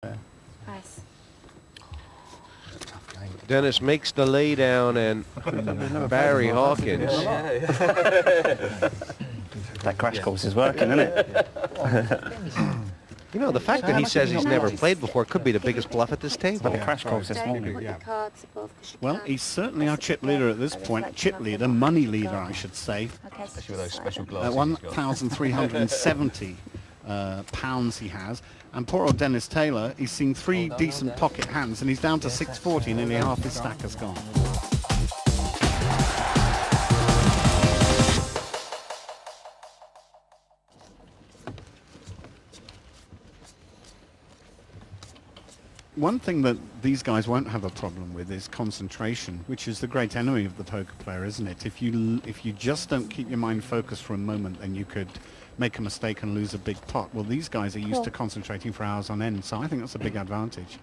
Pass. Dennis makes the lay down, and Barry Hawkins. That crash course is working, isn't it? You know, the fact that he says he's never played before could be the biggest bluff at this But table. the crash course this Don't morning. put your cards above, 'cause you Well, can't. he's certainly our Press chip it leader again. at this A point. reflection Chip of leader, the money card. leader, I should say. Okay, so Especially with those just special slide glasses. 1,370 pounds he has. And poor old Dennis Taylor, he's seen three decent pocket hands, and he's down to 640, nearly half his stack has gone. One thing that these guys won't have a problem with is concentration, which is the great enemy of the poker player, isn't it? If you just don't keep your mind focused for a moment, then you could make a mistake and lose a big pot. Well, these guys are used to concentrating for hours on end, so I think that's a big advantage.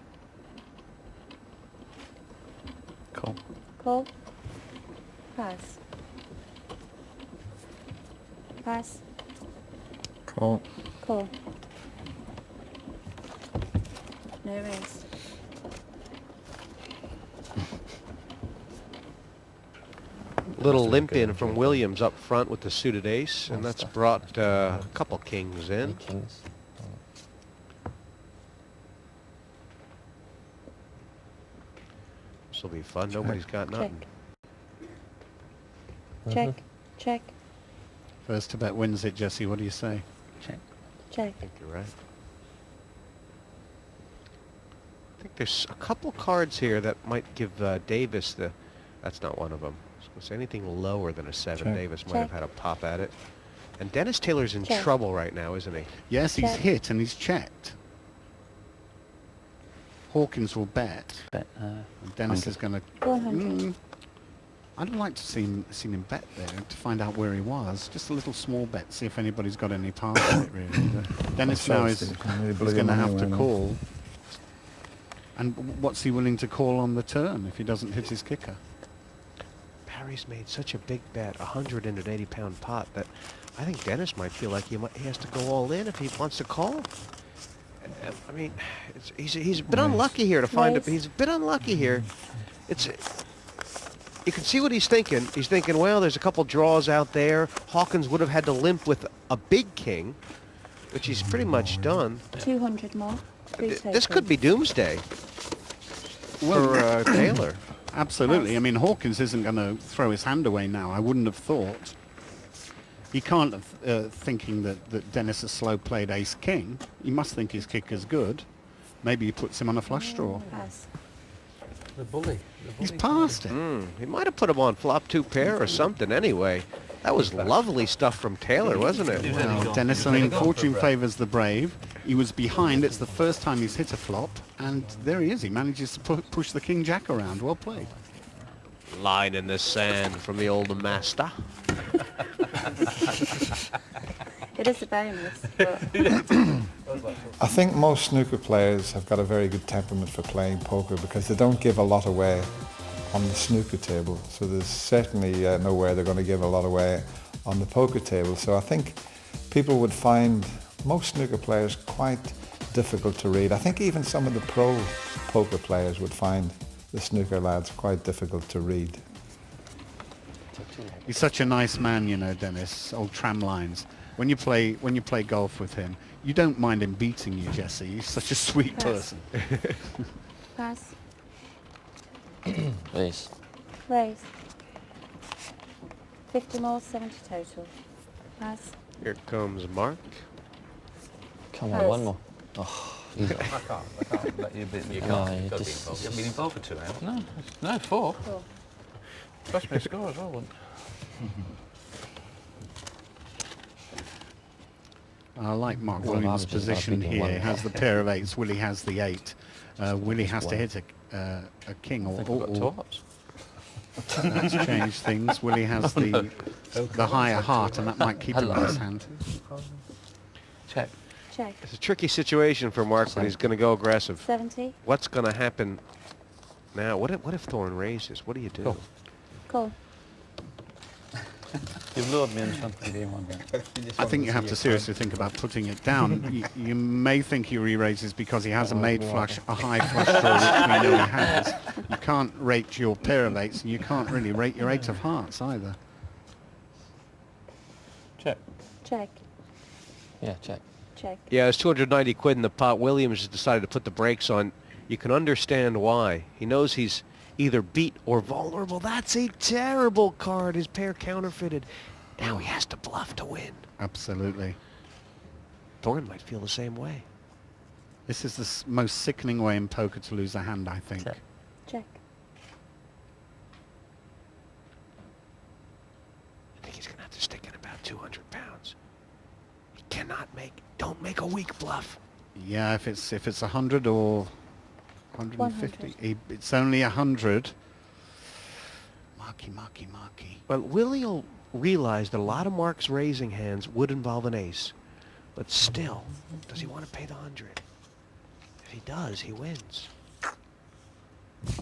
Cool. Call. Pass. Pass. Cool. Call. No raise. Little limp in from Williams up front with the suited ace, and that's brought a couple kings in. Kings. This will be fun. Nobody's got nothing. Check. Check. First to bet wins it, Jesse. What do you say? Check. Check. I think you're right. I think there's a couple cards here that might give Davis the... That's not one of them. I was going to say anything lower than a 7. Check. Davis might have had a pop at it. And Dennis Taylor's in Check. trouble right now, isn't he? Yes, he's Check. hit and he's checked. Hawkins will bet. Bet, And Dennis is going to... 100. I'd like to seen him bet there to find out where he was. Just a little small bet, see if anybody's got any part in it, really. But Dennis now is going to have to call. And what's he willing to call on the turn if he doesn't hit his kicker? Barry's made such a big bet, 180-pound pot, that I think Dennis might feel like he has to go all in if he wants to call. I mean, he's a bit unlucky here to find it. Raise. He's a bit unlucky here. You can see what he's thinking. He's thinking, well, there's a couple draws out there. Hawkins would have had to limp with a big king, which he's pretty much done. 200 more. This could be doomsday for Taylor. Absolutely. I mean, Hawkins isn't going to throw his hand away now. I wouldn't have thought. He can't have thinking that Dennis has slow played ace-king. He must think his kicker's good. Maybe he puts him on a flush draw. Pass. The bully. He's passed it. He might have put him on flop 2 pair or something anyway. That was lovely stuff from Taylor, wasn't it? Well, Dennis, I mean, fortune favours the brave. He was behind. It's the first time he's hit a flop. And there he is. He manages to push the king-jack around. Well played. Line in the sand from the old master. It is a bonus, but I think most snooker players have got a very good temperament for playing poker because they don't give a lot away on the snooker table. So there's certainly no way they're going to give a lot away on the poker table. So I think people would find most snooker players quite difficult to read. I think even some of the pro poker players would find the snooker lads quite difficult to read. He's such a nice man, you know, Dennis. Old Tramlines. When you play golf with him, you don't mind him beating you, Jesse. He's such a sweet person. pass. Please. Raise. 50 more, 70 total. Pass. Here comes Mark. Come Pass. on, one more. Oh, I can't let you beat me. You can't. No, you You've got to be just- involved. You've been involved for 2 hours. No, 4. Four. Trust me, score as well. Wouldn't I like Mark Well, Williams' averages are position big in here. one. He has the pair of 8s. Willie has the 8. Willie has to one. hit a king or, We've got 2 ups. that's changed things. Willie has the higher heart, and that might keep him in his hand. Check. Check. It's a tricky situation for Mark when he's going to go aggressive. 70. What's going to happen now? What if Thorne raises? What do you do? Cool. Call. You've lured me into something game one then. I think you have to seriously think about putting it down. You may think he re-raises because he has a made flush, a high flush draw, which we know he has. You can't rate your pair of eights, and you can't really rate your 8 of hearts either. Check. Check. Yeah, check. Check. Yeah, it's 290 quid in the pot. Williams has decided to put the brakes on. You can understand why. He knows he's either beat or vulnerable. That's a terrible card. His pair counterfeited. Now he has to bluff to win. Absolutely. Thorne might feel the same way. This is the most sickening way in poker to lose a hand, I think. Check. Check. I think he's going to have to stick in about 200 pounds. He cannot don't make a weak bluff. Yeah, if it's 100 or 150, it's only 100. Marky. Well, Willie'll realize that a lot of Mark's raising hands would involve an ace. But still, does he want to pay the 100? If he does, he wins. I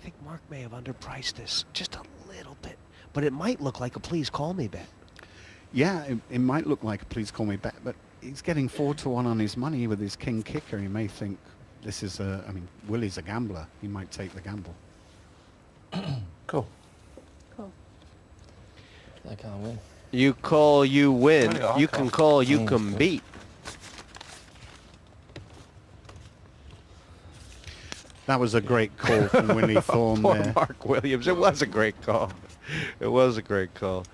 think Mark may have underpriced this just a little bit. But it might look like a please call me bet. Yeah, it might look like a please call me bet, but he's getting 4-1 on his money with his king kicker. He may think this is I mean, Willie's a gambler. He might take the gamble. Cool. Cool. I can't win. You call, you win. Oh, yeah, You okay. can call, you Mm, can good. beat. That was a great call from Willie Thorne Poor there. Mark Williams. It was a great call. It was a great call.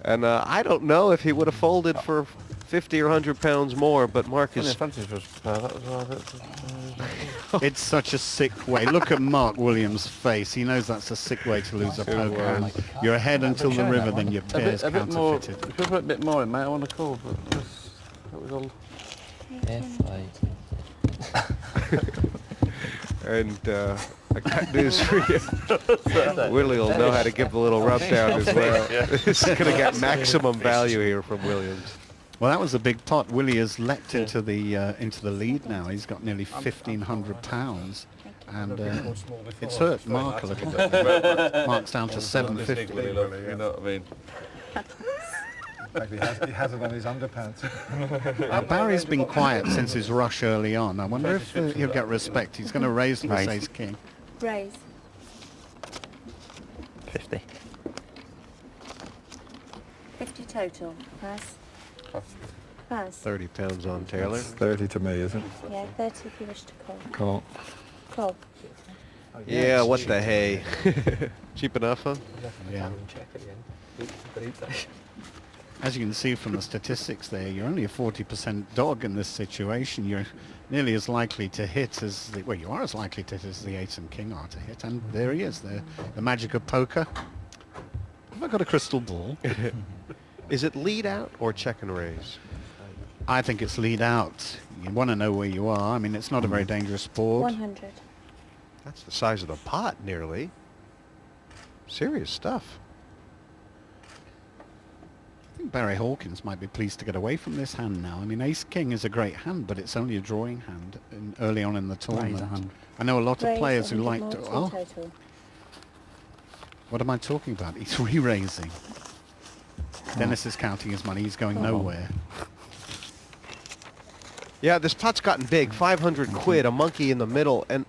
And I don't know if he would have folded for 50 or 100 pounds more, but Mark Only is... advantage was that was all it. It's such a sick way. Look at Mark Williams' face. He knows that's a sick way to lose a poker hand. You're ahead until the river, then your pair's A bit more. counterfeited. If you put a bit more in, mate, I want to call, but that was all. And I got news for you. Willie will know how to give the little rub down as well. This is going to get maximum value here from Williams. Well, that was a big pot. Willie has leapt into the lead now. He's got nearly £1,500, and it's hurt Mark a little bit. Mark's down to 750. You know what I mean? He has it on his underpants. Barry's been quiet since his rush early on. I wonder if he'll get respect. He's going to raise this ace king. Raise. 50. 50 total. Pass. Pass. 30 pounds on Taylor. 30 to me, isn't it? Yeah, 30 if you wish to call. Call. Call. Yeah, what the hey. Cheap enough, huh? Yeah. As you can see from the statistics there, you're only a 40% dog in this situation. You're nearly as likely to hit as the, well, you are as likely to hit as the ace and king are to hit. And there he is, the magic of poker. Have I got a crystal ball? Is it lead out or check and raise? I think it's lead out. You want to know where you are. I mean, it's not a very dangerous board. 100. That's the size of the pot, nearly. Serious stuff. I think Barry Hawkins might be pleased to get away from this hand now. I mean, ace-king is a great hand, but it's only a drawing hand early on in the tournament. 100. I know a lot of Raise players who 100 like more to... to Oh, total. what am I talking about? He's re-raising. Dennis is counting his money. He's going nowhere. Yeah, this pot's gotten big. 500 quid, a monkey in the middle, and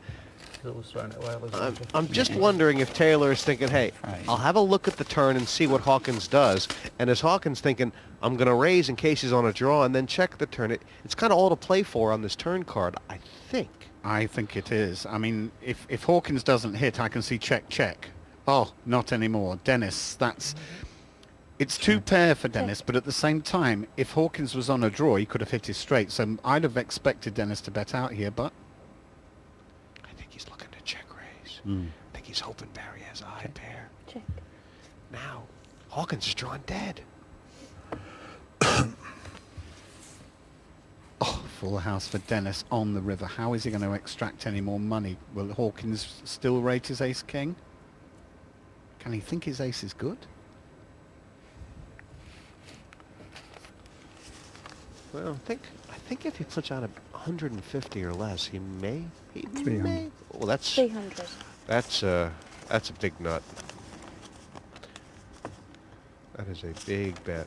I'm just wondering if Taylor is thinking, hey, I'll have a look at the turn and see what Hawkins does. And is Hawkins thinking, I'm going to raise in case he's on a draw and then check the turn? It's kind of all to play for on this turn card, I think. I think it is. I mean, if Hawkins doesn't hit, I can see check, check. Oh, not anymore. Dennis, that's... It's two pair for Dennis, but at the same time, if Hawkins was on a draw, he could have hit his straight. So I'd have expected Dennis to bet out here, but... I think he's looking to check raise. Mm. I think he's hoping Barry has a high pair. Check. Now, Hawkins is drawn dead. Oh, full house for Dennis on the river. How is he going to extract any more money? Will Hawkins still rate his ace-king? Can he think his ace is good? Well, I think if he puts out 150 or less, he may. He 300. may. Well, that's 300. that's That's a big nut. That is a big bet.